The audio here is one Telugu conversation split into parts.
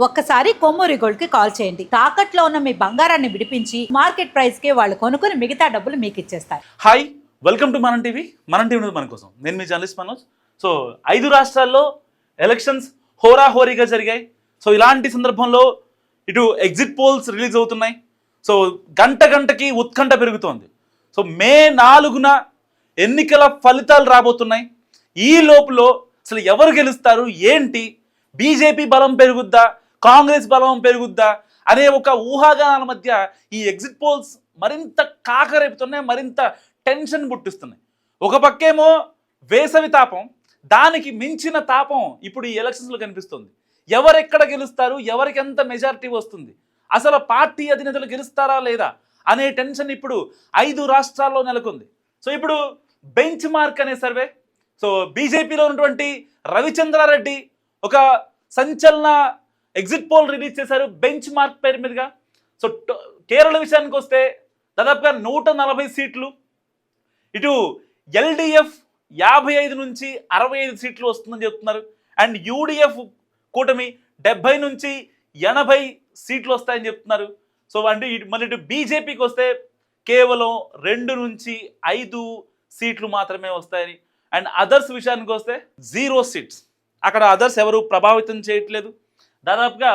ఒక్కసారి కొమ్మూరి గోల్డ్ కి కాల్ చేయండి. తాకట్లో ఉన్న మీ బంగారాన్ని విడిపించి మార్కెట్ ప్రైస్ కి వాళ్ళు కొనుక్కుని మిగతా డబ్బులు మీకు ఇచ్చేస్తారు. హాయ్, వెల్కమ్ టు మనం టీవీ. మన టీవీ మన కోసం నేను మీ జర్నలిస్ట్ మనోజ్. సో 5 రాష్ట్రాల్లో ఎలక్షన్స్ హోరాహోరీగా జరిగాయి. సో ఇలాంటి సందర్భంలో ఇటు ఎగ్జిట్ పోల్స్ రిలీజ్ అవుతున్నాయి. సో గంటకి ఉత్కంఠ పెరుగుతోంది. సో మే 4న ఎన్నికల ఫలితాలు రాబోతున్నాయి. ఈ లోపులో అసలు ఎవరు గెలుస్తారు, ఏంటి, బీజేపీ బలం పెరుగుద్దా, కాంగ్రెస్ బలం పెరుగుద్దా అనే ఒక ఊహాగానాల మధ్య ఈ ఎగ్జిట్ పోల్స్ మరింత కాకరేపుతున్నాయి, మరింత టెన్షన్ పుట్టిస్తున్నాయి. ఒక పక్కేమో వేసవి తాపం, దానికి మించిన తాపం ఇప్పుడు ఈ ఎలక్షన్స్లో కనిపిస్తుంది. ఎవరెక్కడ గెలుస్తారు, ఎవరికి ఎంత మెజారిటీ వస్తుంది, అసలు పార్టీ అధినేతలు గెలుస్తారా లేదా అనే టెన్షన్ ఇప్పుడు 5 రాష్ట్రాల్లో నెలకొంది. సో ఇప్పుడు బెంచ్ మార్క్ అనే సర్వే, సో బీజేపీలో ఉన్నటువంటి రవిచంద్రారెడ్డి ఒక సంచలన ఎగ్జిట్ పోల్ రిలీజ్ చేశారు బెంచ్ మార్క్ పేరు మీదుగా. సో కేరళ విషయానికి వస్తే దాదాపుగా 140 సీట్లు, ఇటు ఎల్డిఎఫ్ 55 నుంచి 65 సీట్లు వస్తుందని చెప్తున్నారు. అండ్ యూడిఎఫ్ కూటమి 70 నుంచి 80 సీట్లు వస్తాయని చెప్తున్నారు. సో అంటే మళ్ళీ ఇటు బీజేపీకి వస్తే కేవలం 2 నుంచి 5 సీట్లు మాత్రమే వస్తాయని. అండ్ అదర్స్ విషయానికి వస్తే 0 సీట్స్, అక్కడ అదర్స్ ఎవరు ప్రభావితం చేయట్లేదు. దాదాపుగా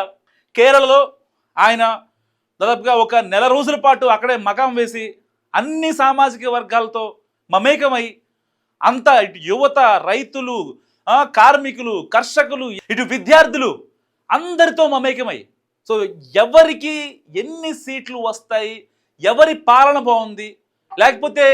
కేరళలో ఆయన దాదాపుగా ఒక నెల రోజుల పాటు అక్కడే మకాం వేసి అన్ని సామాజిక వర్గాలతో మమేకమై అంతా ఇటు యువత, రైతులు, కార్మికులు, కర్షకులు, ఇటు విద్యార్థులు అందరితో మమేకమై సో ఎవరికి ఎన్ని సీట్లు వస్తాయి, ఎవరి పాలన బాగుంది, లేకపోతే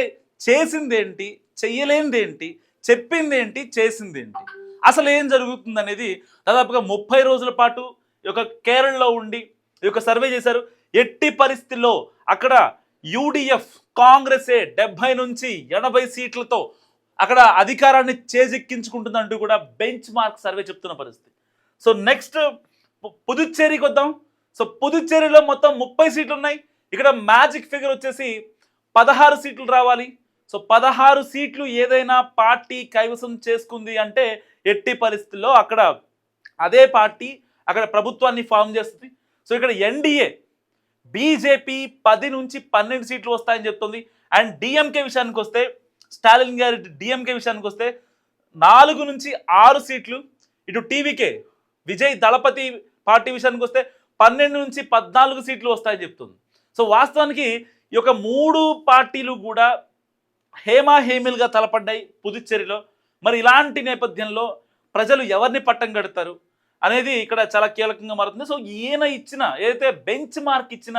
చేసిందేంటి, చెయ్యలేనిదేంటి, చెప్పిందేంటి, చేసిందేంటి, అసలు ఏం జరుగుతుంది అనేది దాదాపుగా 30 రోజుల పాటు ఈ యొక్క కేరళలో ఉండి ఈ యొక్క సర్వే చేశారు. ఎట్టి పరిస్థితుల్లో అక్కడ యూడిఎఫ్ కాంగ్రెసే 70 నుంచి 80 సీట్లతో అక్కడ అధికారాన్ని చేజిక్కించుకుంటుందంటూ కూడా బెంచ్ మార్క్ సర్వే చెప్తున్న పరిస్థితి. సో నెక్స్ట్ పుదుచ్చేరికి వద్దాం. సో పుదుచ్చేరిలో మొత్తం 30 సీట్లు ఉన్నాయి. ఇక్కడ మ్యాజిక్ ఫిగర్ వచ్చేసి 16 సీట్లు రావాలి. సో 16 సీట్లు ఏదైనా పార్టీ కైవసం చేసుకుంది అంటే ఎట్టి పరిస్థితుల్లో అక్కడ అదే పార్టీ అక్కడ ప్రభుత్వాన్ని ఫామ్ చేస్తుంది. సో ఇక్కడ ఎన్డీఏ బీజేపీ 10 నుంచి 12 సీట్లు వస్తాయని చెప్తుంది. అండ్ డిఎంకే విషయానికి వస్తే, స్టాలిన్ గారి డిఎంకే విషయానికి వస్తే 4 నుంచి 6 సీట్లు. ఇటు టీవీకే విజయ్ దళపతి పార్టీ విషయానికి వస్తే 12 నుంచి 14 సీట్లు వస్తాయని చెప్తుంది. సో వాస్తవానికి ఈ యొక్క 3 పార్టీలు కూడా హేమాహేమిలుగా తలపడ్డాయి పుదుచ్చేరిలో. మరి ఇలాంటి నేపథ్యంలో ప్రజలు ఎవరిని పట్టం కడతారు అనేది ఇక్కడ చాలా కీలకంగా మారుతుంది. సో ఈయన ఇచ్చిన ఏదైతే బెంచ్ మార్క్ ఇచ్చిన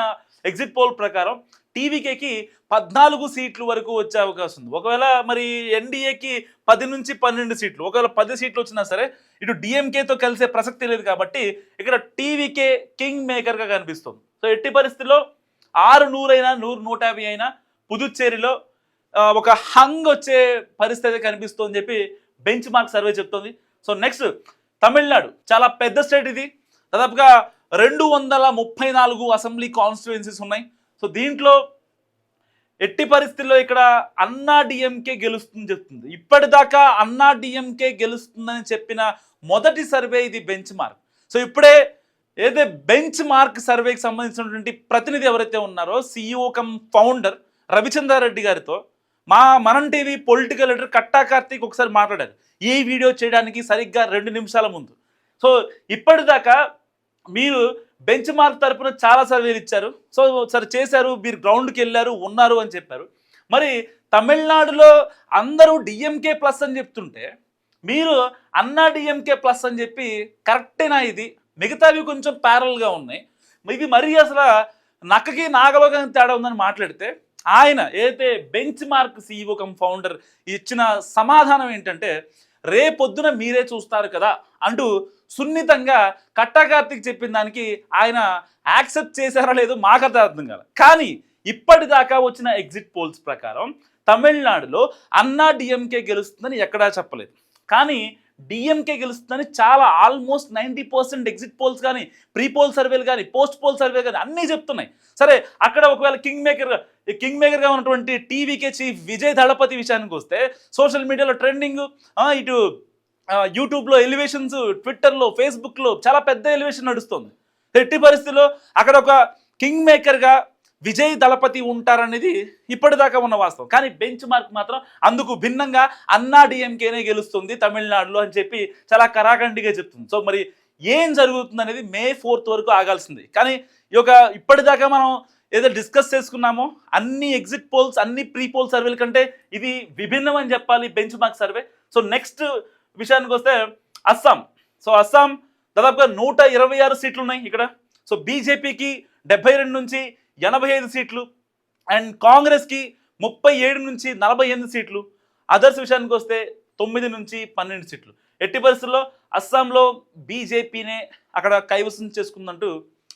ఎగ్జిట్ పోల్ ప్రకారం టీవీకేకి 14 సీట్లు వరకు వచ్చే అవకాశం ఉంది. ఒకవేళ మరి ఎన్డీఏకి 10 నుంచి 12 సీట్లు, ఒకవేళ 10 సీట్లు వచ్చినా సరే ఇటు డిఎంకేతో కలిసే ప్రసక్తి లేదు కాబట్టి ఇక్కడ టీవీకే కింగ్ మేకర్గా కనిపిస్తుంది. సో ఎట్టి పరిస్థితుల్లో 600 అయినా 100, 150 అయినా పుదుచ్చేరిలో ఒక హంగ్ వచ్చే పరిస్థితి కనిపిస్తుందని చెప్పి బెంచ్ మార్క్ సర్వే చెప్తుంది. సో నెక్స్ట్ తమిళనాడు, చాలా పెద్ద స్టేట్ ఇది. దాదాపుగా 234 అసెంబ్లీ కాన్స్టిట్యుయెన్సీస్ ఉన్నాయి. సో దీంట్లో ఎట్టి పరిస్థితుల్లో ఇక్కడ అన్నా డిఎంకే గెలుస్తుందని చెప్తుంది. ఇప్పటిదాకా అన్నా డిఎంకే గెలుస్తుందని చెప్పిన మొదటి సర్వే ఇది బెంచ్ మార్క్. సో ఇప్పుడే ఏదైతే బెంచ్ మార్క్ సర్వేకి సంబంధించినటువంటి ప్రతినిధి ఎవరైతే ఉన్నారో సిఇఓ కమ్ ఫౌండర్ రవిచంద్రారెడ్డి గారితో మనం టీవీ పొలిటికల్ లీడర్ కట్టా కార్తీక్ ఒకసారి మాట్లాడారు ఈ వీడియో చేయడానికి సరిగ్గా 2 నిమిషాల ముందు. సో ఇప్పటిదాకా మీరు బెంచ్ మార్క్ తరపున చాలా సర్వేలు ఇచ్చారు, సో సరే చేశారు, మీరు గ్రౌండ్కి వెళ్ళారు, ఉన్నారు అని చెప్పారు. మరి తమిళనాడులో అందరూ డిఎంకే ప్లస్ అని చెప్తుంటే మీరు అన్నా డిఎంకే ప్లస్ అని చెప్పి కరెక్టేనా? ఇది మిగతావి కొంచెం ప్యారల్గా ఉన్నాయి, ఇవి మరీ అసలు నక్కకి నాగలోకి తేడా ఉందని మాట్లాడితే ఆయన ఏదైతే bench mark CEO come founder ఇచ్చిన సమాధానం ఏంటంటే రేపొద్దున మీరే చూస్తారు కదా అంటూ సున్నితంగా కట్టా కార్తీక్ చెప్పిన దానికి ఆయన యాక్సెప్ట్ చేశారో లేదో మాకు అర్థం కాదు. కానీ ఇప్పటిదాకా వచ్చిన ఎగ్జిట్ పోల్స్ ప్రకారం తమిళనాడులో అన్నా డిఎంకే గెలుస్తుందని ఎక్కడా చెప్పలేదు, కానీ డిఎంకే గెలుస్తుందని చాలా ఆల్మోస్ట్ 90% ఎగ్జిట్ పోల్స్ కానీ, ప్రీ పోల్ సర్వేలు కానీ, పోస్ట్ పోల్ సర్వే కానీ అన్నీ చెప్తున్నాయి. సరే అక్కడ ఒకవేళ కింగ్ మేకర్గా ఉన్నటువంటి టీవీకే చీఫ్ విజయ్ దళపతి విషయానికి వస్తే సోషల్ మీడియాలో ట్రెండింగ్, ఇటు యూట్యూబ్లో ఎలివేషన్స్, ట్విట్టర్లో, ఫేస్బుక్లో చాలా పెద్ద ఎలివేషన్ నడుస్తుంది. ఎట్టి పరిస్థితుల్లో అక్కడ ఒక కింగ్ మేకర్గా విజయ్ దళపతి ఉంటారనేది ఇప్పటిదాకా ఉన్న వాస్తవం. కానీ బెంచ్ మార్క్ మాత్రం అందుకు భిన్నంగా అన్నా డిఎంకేనే గెలుస్తుంది తమిళనాడులో అని చెప్పి చాలా కరాఖండిగా చెప్తుంది. సో మరి ఏం జరుగుతుంది అనేది May 4th వరకు ఆగాల్సింది. కానీ ఈ యొక్క ఇప్పటిదాకా మనం ఏదో డిస్కస్ చేసుకున్నామో అన్ని ఎగ్జిట్ పోల్స్, అన్ని ప్రీ పోల్ సర్వేల కంటే ఇది విభిన్నం అని చెప్పాలి bench mark survey. So next విషయానికి వస్తే అస్సాం. సో అస్సాం దాదాపుగా 126 సీట్లు ఉన్నాయి ఇక్కడ. సో బీజేపీకి 72 నుంచి 85 సీట్లు అండ్ కాంగ్రెస్కి 37 నుంచి 48 సీట్లు. అదర్స్ విషయానికి వస్తే 9 నుంచి 12 సీట్లు. ఎట్టి పరిస్థితుల్లో అస్సాంలో బీజేపీనే అక్కడ కైవసం చేసుకుందంటూ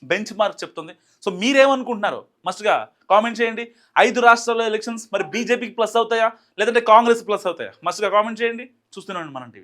బెంచ్ మార్క్ చెప్తుంది. సో మీరేమనుకుంటున్నారు మస్ట్గా కామెంట్ చేయండి. 5 రాష్ట్రాల్లో ఎలక్షన్స్ మరి బీజేపీకి ప్లస్ అవుతాయా లేదంటే కాంగ్రెస్ ప్లస్ అవుతాయా? మస్ట్గా కామెంట్ చేయండి. చూస్తున్నాను మనం టీవీ.